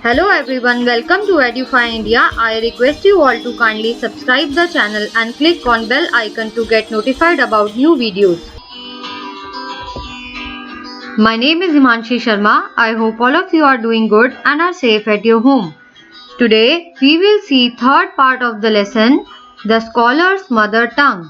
Hello everyone, welcome to Edufy India. I request you all to kindly subscribe the channel and click on bell icon to get notified about new videos. My name is Himanshi Sharma. I hope all of you are doing good and are safe at your home. Today we will see third part of the lesson, The Scholar's Mother Tongue.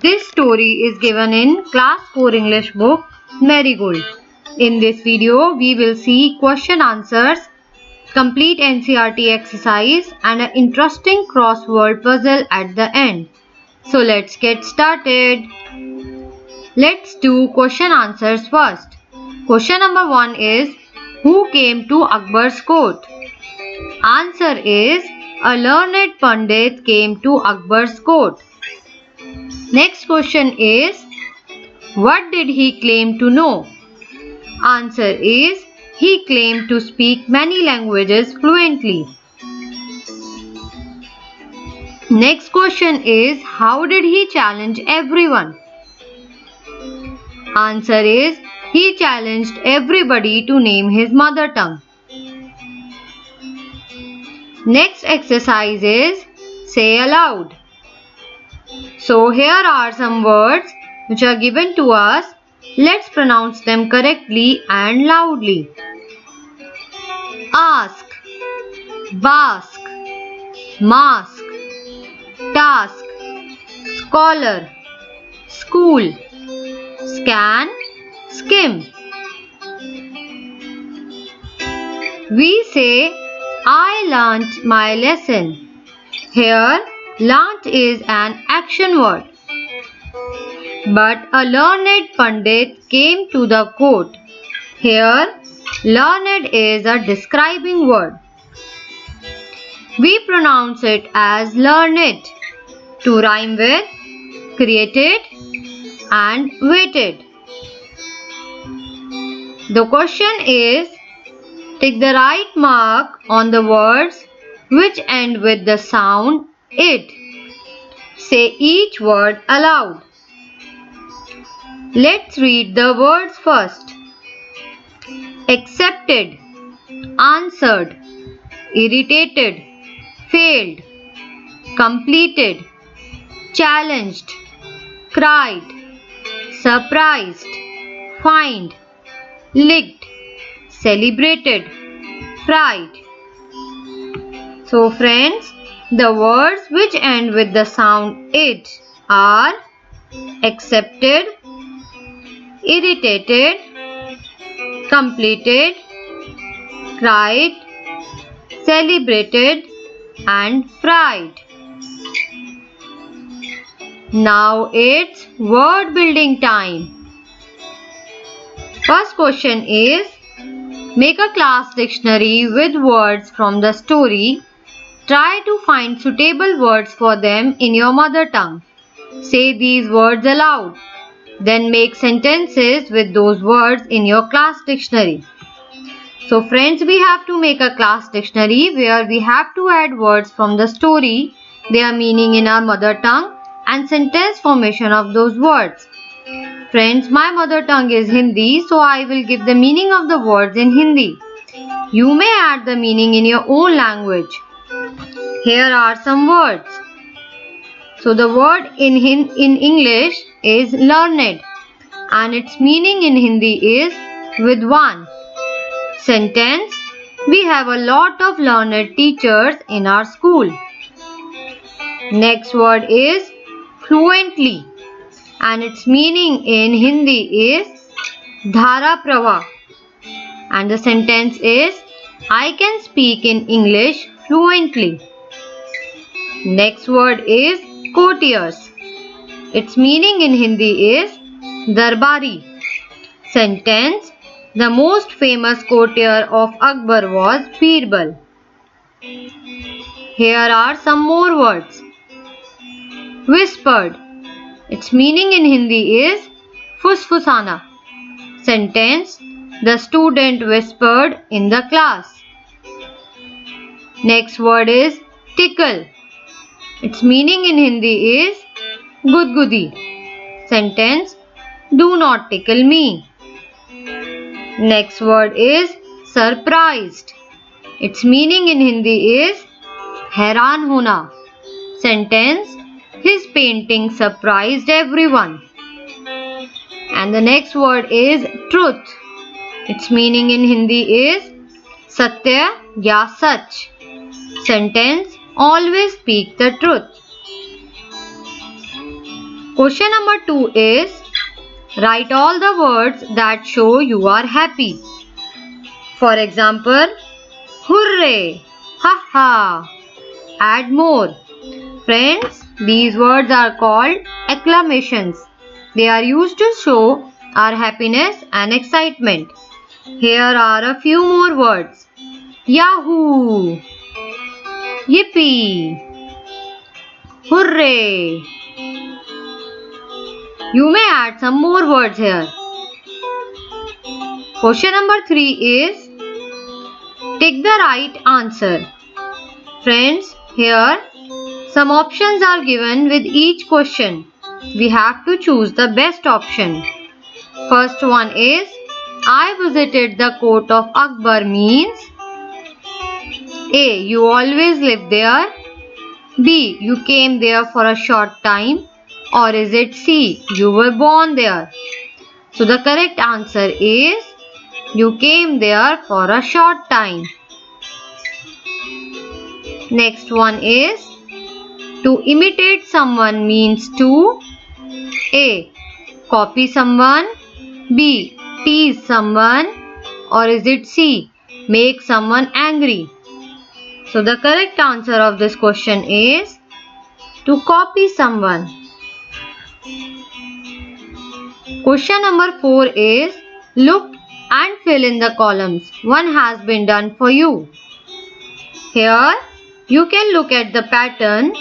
This story is given in Class 4 English book Marigold. In this video we will see question answers, complete NCERT exercise and an interesting crossword puzzle at the end. So let's get started. Let's do question answers first. Question number 1 is, who came to Akbar's court? Answer is, a learned Pandit came to Akbar's court. Next question is, what did he claim to know? Answer is, he claimed to speak many languages fluently. Next question is, how did he challenge everyone? Answer is, he challenged everybody to name his mother tongue. Next exercise is, say aloud. So here are some words which are given to us. Let's pronounce them correctly and loudly. Ask, bask, mask, task, scholar, school, scan, skim. We say, I learnt my lesson. Here, learnt is an action word. But a learned Pandit came to the court. Here, learned is a describing word. We pronounce it as learned to rhyme with created and waited. The question is, take the right mark on the words which end with the sound it. Say each word aloud. Let's read the words first. Accepted, answered, irritated, failed, completed, challenged, cried, surprised, fined, licked, celebrated, fried. So friends, the words which end with the sound it are accepted, irritated, completed, cried, celebrated and fried. Now it's word building time. First question is, make a class dictionary with words from the story. Try to find suitable words for them in your mother tongue. Say these words aloud. Then make sentences with those words in your class dictionary. So friends, we have to make a class dictionary where we have to add words from the story, their meaning in our mother tongue and sentence formation of those words. Friends, my mother tongue is Hindi, so I will give the meaning of the words in Hindi. You may add the meaning in your own language. Here are some words. So the word in English is learned and its meaning in Hindi is with one. Sentence, we have a lot of learned teachers in our school. Next word is fluently and its meaning in Hindi is dhara prava. And the sentence is, I can speak in English fluently. Next word is courtiers. Its meaning in Hindi is darbari. Sentence, the most famous courtier of Akbar was Birbal. Here are some more words. Whispered. Its meaning in Hindi is fusfusana. Sentence, the student whispered in the class. Next word is tickle. Its meaning in Hindi is gudgudi. Sentence, do not tickle me. Next word is surprised. Its meaning in Hindi is हैरान होना. Sentence: his painting surprised everyone. And the next word is truth. Its meaning in Hindi is satya ya sach. Sentence: always speak the truth. Question number 2 is write all the words that show you are happy. For example, hooray, ha ha. Add more. Friends, these words are called acclamations. They are used to show our happiness and excitement. Here are a few more words. Yahoo! Yippee! Hooray! You may add some more words here. Question number 3 is take the right answer. Friends, here some options are given with each question. We have to choose the best option. First one is I visited the court of Akbar means A. You always lived there. B. You came there for a short time. Or is it C. You were born there? So the correct answer is you came there for a short time. Next one is to imitate someone means to A. Copy someone. B. Tease someone. Or is it C. Make someone angry? So the correct answer of this question is to copy someone. Question number 4 is look and fill in the columns. One has been done for you. Here you can look at the pattern.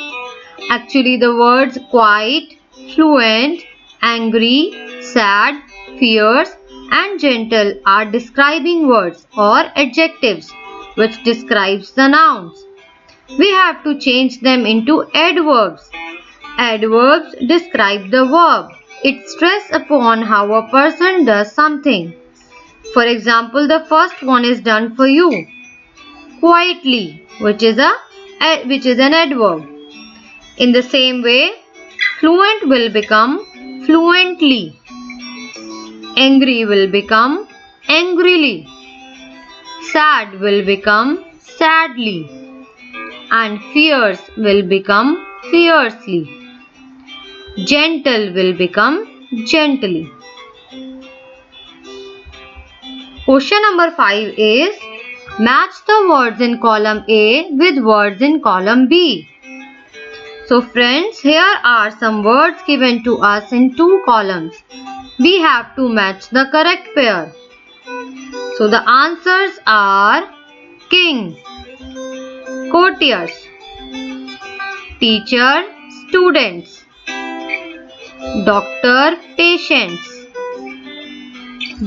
Actually the words quiet, fluent, angry, sad, fierce and gentle are describing words or adjectives which describes the nouns. We have to change them into adverbs. Adverbs describe the verb. It stress upon how a person does something. For example, the first one is done for you. Quietly, which is an adverb. In the same way, fluent will become fluently. Angry will become angrily. Sad will become sadly. And fierce will become fiercely. Gentle will become gently. Question number 5 is match the words in column A with words in column B. So friends, here are some words given to us in two columns. We have to match the correct pair. So the answers are king, courtiers, teacher, students, doctor, patients,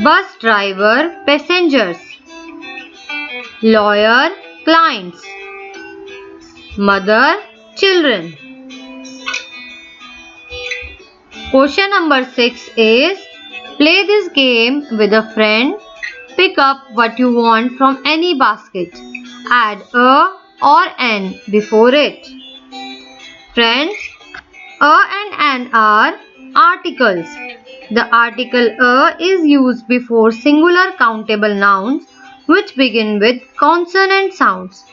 bus driver, passengers, lawyer, clients, mother, children. Question number 6 is play this game with a friend. Pick up what you want from any basket. Add a or an before it. Friends, a and an are articles. The article a is used before singular countable nouns which begin with consonant sounds.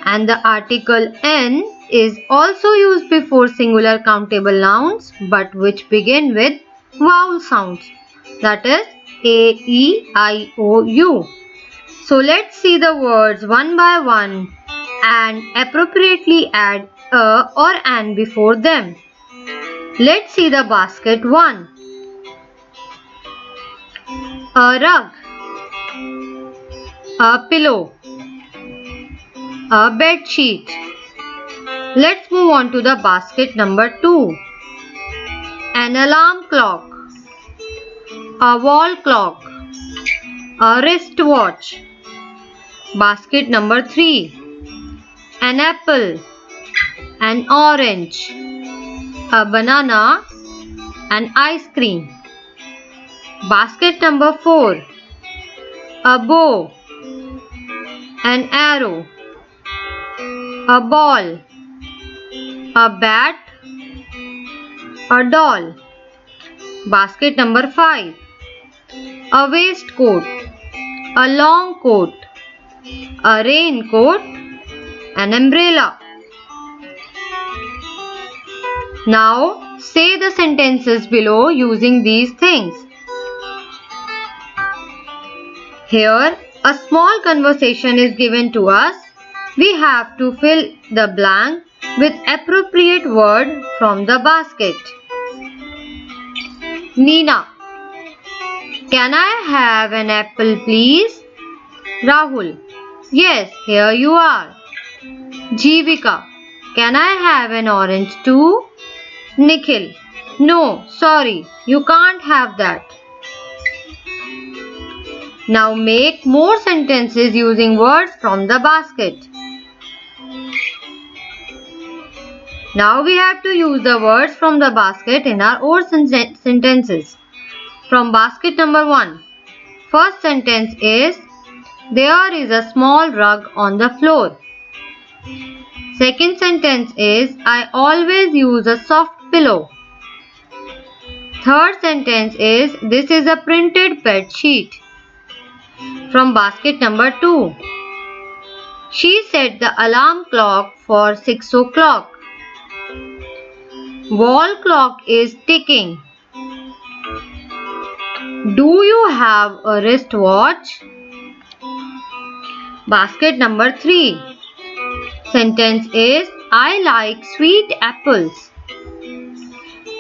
And the article n is also used before singular countable nouns but which begin with vowel sounds. That is a, e, I, o, u. So let's see the words one by one and appropriately add a or an before them. Let's see the basket 1. A rug, a pillow, a bed sheet. Let's move on to the basket number 2. An alarm clock, a wall clock, a wristwatch. Basket number 3. An apple, an orange, a banana, an ice cream. Basket number 4. A bow, an arrow, a ball, a bat, a doll. Basket number 5. A waistcoat, a long coat, a raincoat, an umbrella. Now say the sentences below using these things. Here a small conversation is given to us. We have to fill the blank with appropriate word from the basket. Nina: can I have an apple please? Rahul: yes, here you are. Jeevika: can I have an orange too? Nikhil: no, sorry, you can't have that. Now make more sentences using words from the basket. Now we have to use the words from the basket in our own sentences. From basket number 1. First sentence is, there is a small rug on the floor. Second sentence is, I always use a soft pillow. Third sentence is, this is a printed bed sheet. From basket number 2. She set the alarm clock for 6 o'clock. Wall clock is ticking. Do you have a wristwatch? Basket number 3. Sentence is, I like sweet apples.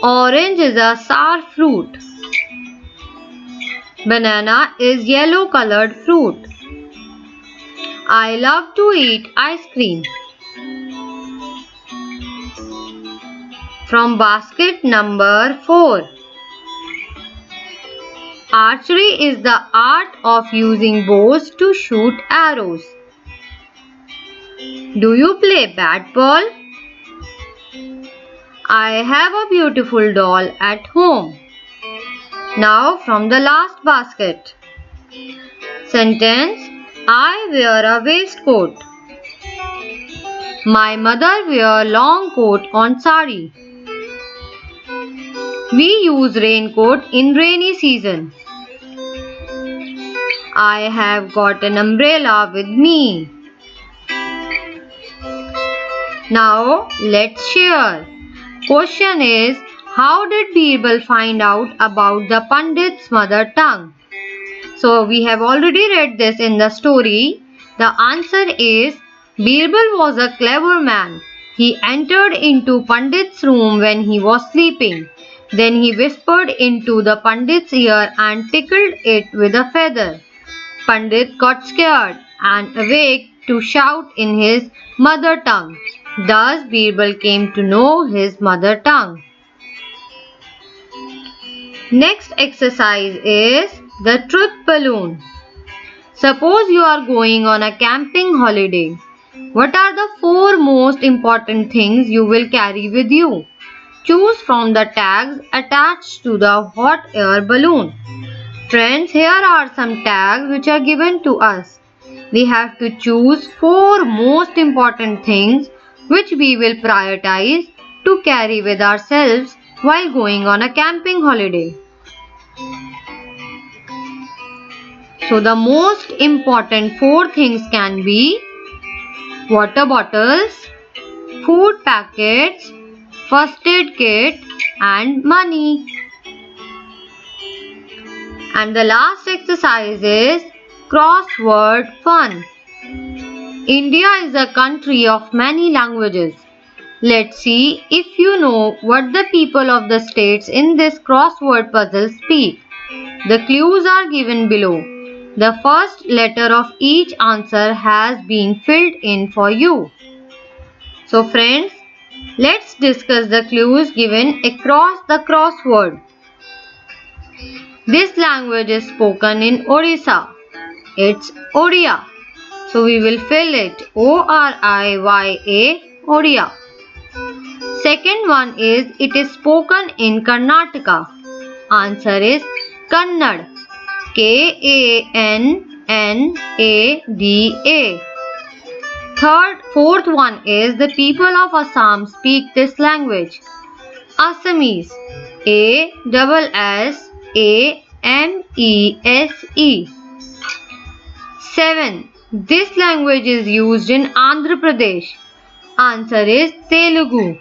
Orange is a sour fruit. Banana is yellow colored fruit. I love to eat ice cream. From basket number 4. Archery is the art of using bows to shoot arrows. Do you play bat ball? I have a beautiful doll at home. Now from the last basket. Sentence, I wear a waistcoat. My mother wear long coat on sari. We use raincoat in rainy season. I have got an umbrella with me. Now let's share. Question is, how did Birbal find out about the Pandit's mother tongue? So we have already read this in the story. The answer is, Birbal was a clever man. He entered into Pandit's room when he was sleeping. Then he whispered into the Pandit's ear and tickled it with a feather. Pandit got scared and awake to shout in his mother tongue. Thus Birbal came to know his mother tongue. Next exercise is the truth balloon. Suppose you are going on a camping holiday. What are the 4 most important things you will carry with you? Choose from the tags attached to the hot air balloon. Friends, here are some tags which are given to us. We have to choose 4 most important things which we will prioritize to carry with ourselves while going on a camping holiday. So the most important 4 things can be water bottles, food packets, first aid kit and money. And the last exercise is crossword fun. India is a country of many languages. Let's see if you know what the people of the states in this crossword puzzle speak. The clues are given below. The first letter of each answer has been filled in for you. So friends, let's discuss the clues given across the crossword. This language is spoken in Odisha. It's Odia. So we will fill it O-R-I-Y-A, Odia. Second one is, it is spoken in Karnataka. Answer is Kannada. K-A-N-N-A-D-A. Fourth one is the people of Assam speak this language. Assamese. ASSAMESE. 7. This language is used in Andhra Pradesh. Answer is Telugu.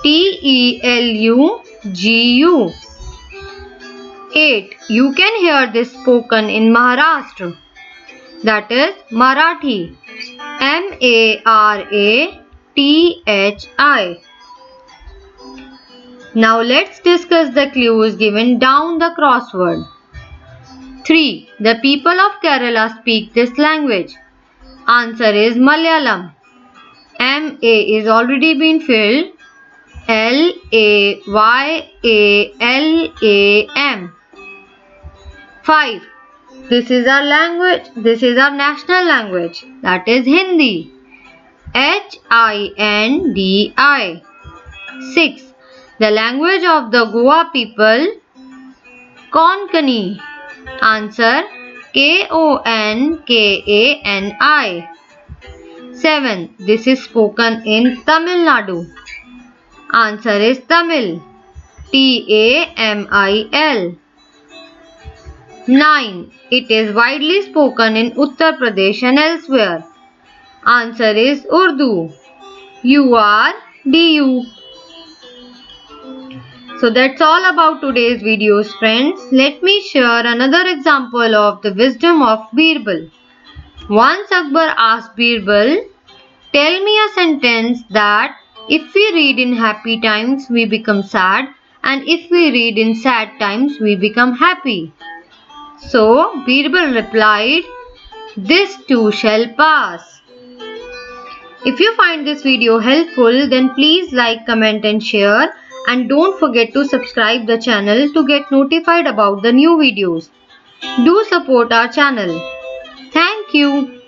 TELUGU. 8. You can hear this spoken in Maharashtra. That is Marathi. MARATHI. Now let's discuss the clues given down the crossword. 3. The people of Kerala speak this language. Answer is Malayalam. MA is already been filled. LAYALAM. 5. This is our language. This is our national language. That is Hindi. HINDI. 6. The language of the Goa people. Konkani. Answer KONKANI. 7. This is spoken in Tamil Nadu. Answer is Tamil. TAMIL. 9. It is widely spoken in Uttar Pradesh and elsewhere. Answer is Urdu. URDU. So that's all about today's videos, friends. Let me share another example of the wisdom of Birbal. Once Akbar asked Birbal, tell me a sentence that if we read in happy times we become sad, and if we read in sad times we become happy. So Birbal replied, this too shall pass. If you find this video helpful, then please like, comment and share, and don't forget to subscribe the channel to get notified about the new videos. Do support our channel. Thank you.